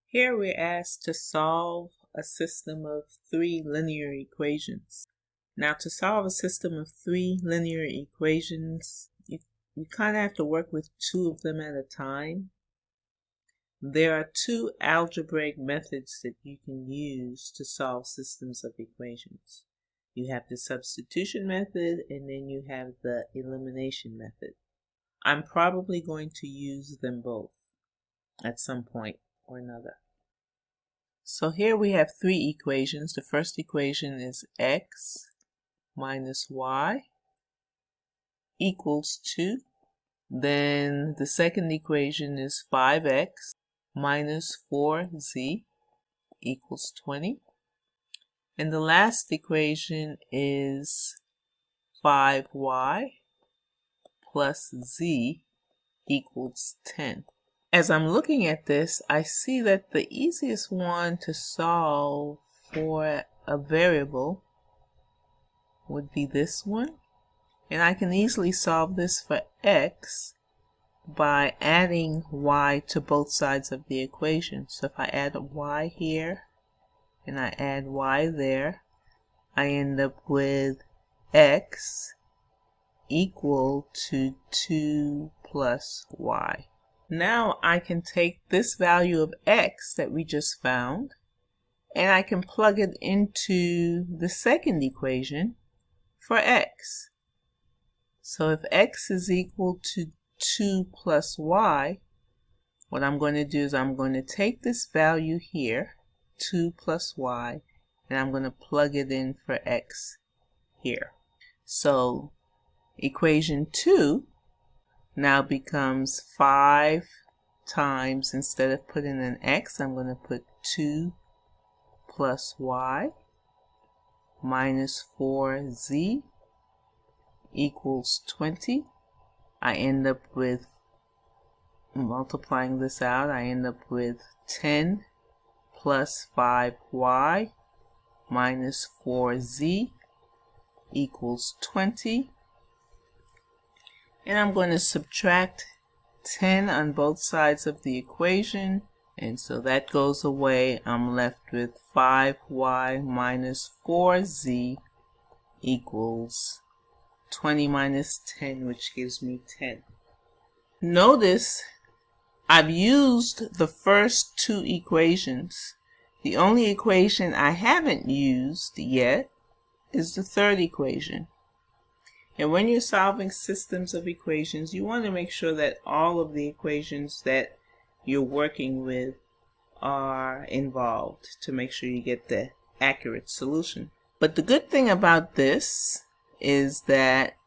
Here we're asked to solve a system of three linear equations. Now, to solve a system of three linear equations, you kind of have to work with two of them at a time. There are two algebraic methods that you can use to solve systems of equations. You have the substitution method, and then you have the elimination method. I'm probably going to use them both at some point or another. So here we have three equations. The first equation is x minus y equals 2. Then the second equation is 5x minus 4z equals 20. And the last equation is 5y plus z equals 10. As I'm looking at this, I see that the easiest one to solve for a variable would be this one. And I can easily solve this for x by adding y to both sides of the equation. So if I add a y here and I add y there, I end up with x equal to 2 plus y. Now I can take this value of x that we just found and I can plug it into the second equation for x. So if x is equal to 2 plus y, what I'm going to do is I'm going to take this value here, 2 plus y, and I'm going to plug it in for x here. So equation 2 now becomes 5 times, instead of putting an x, I'm going to put 2 plus y minus 4z equals 20. I end up with, multiplying this out, I end up with 10 plus 5y minus 4z equals 20. And I'm going to subtract 10 on both sides of the equation, and so that goes away. I'm left with 5y minus 4z equals 20 minus 10, which gives me 10. Notice I've used the first two equations. The only equation I haven't used yet is the third equation. And when you're solving systems of equations, you want to make sure that all of the equations that you're working with are involved to make sure you get the accurate solution. But the good thing about this is that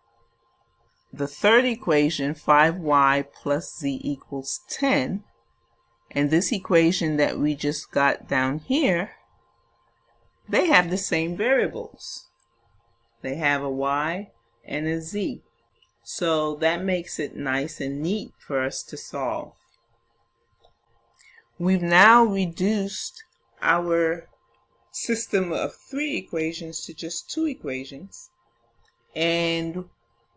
the third equation, 5y plus z equals 10, and this equation that we just got down here, they have the same variables. They have a y and a z. So that makes it nice and neat for us to solve. We've now reduced our system of three equations to just two equations, and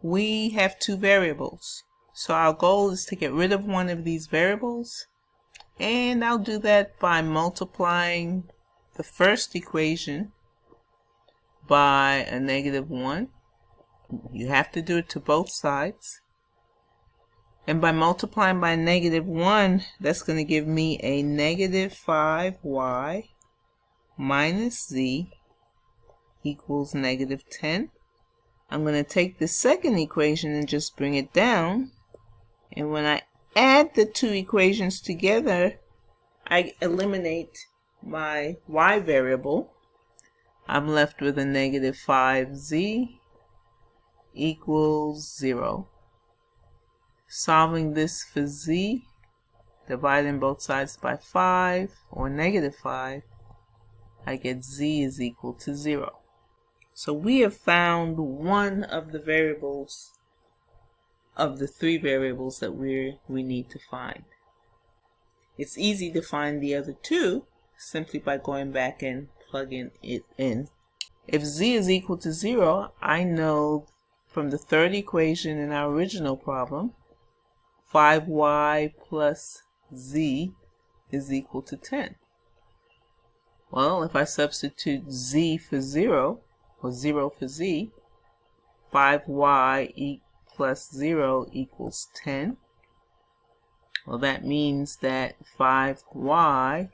we have two variables. So our goal is to get rid of one of these variables, and I'll do that by multiplying the first equation by a -1. You have to do it to both sides. And by multiplying by -1, that's going to give me a -5y minus z equals -10. I'm going to take the second equation and just bring it down. And when I add the two equations together, I eliminate my y variable. I'm left with a -5z equals 0. Solving this for z, dividing both sides by 5 or -5, I get z is equal to 0. So we have found one of the variables of the three variables that we need to find. It's easy to find the other two simply by going back and plugging it in. If z is equal to 0, I know from the third equation in our original problem, 5y plus z is equal to 10? Well, if I substitute z for 0, or 0 for z, 5y plus 0 equals 10. Well, that means that 5y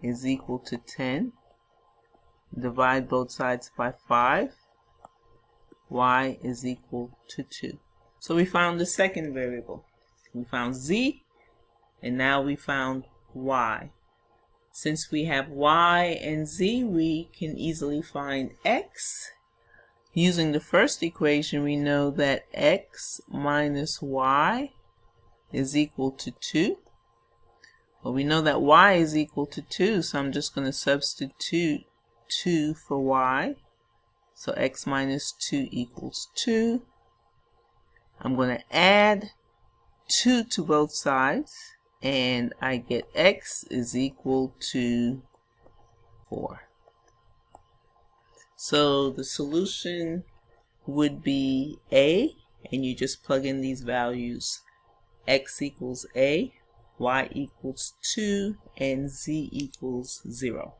is equal to 10. Divide both sides by 5. Y is equal to 2. So we found the second variable. We found z, and now we found y. Since we have y and z, we can easily find x. Using the first equation, we know that x minus y is equal to 2. Well, we know that y is equal to 2, so I'm just going to substitute 2 for y. So x minus 2 equals 2. I'm going to add 2 to both sides, and I get x is equal to 4. So the solution would be A, and you just plug in these values. X equals A, y equals 2, and z equals 0.